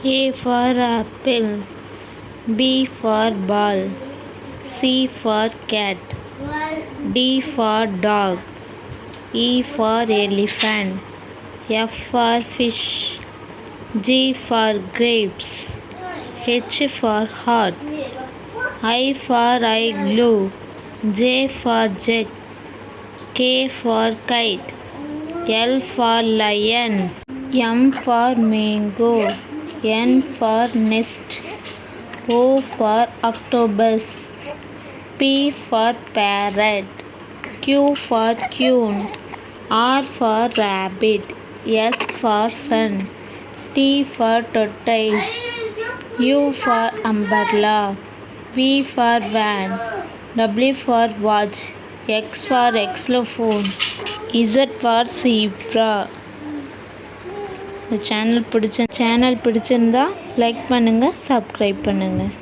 A for apple, B for ball, C for cat, D for dog, E for elephant, F for fish, G for grapes, H for heart, I for igloo, J for jug, K for kite, L for lion, M for mango, N for nest, O for octopus, P for parrot, Q for queen, R for rabbit, S for sun, T for tortoise, U for umbrella, V for van, W for watch, X for xylophone, Z for zebra. இந்த channel பிடிச்சிருந்தா like பண்ணுங்கள், subscribe பண்ணுங்கள்.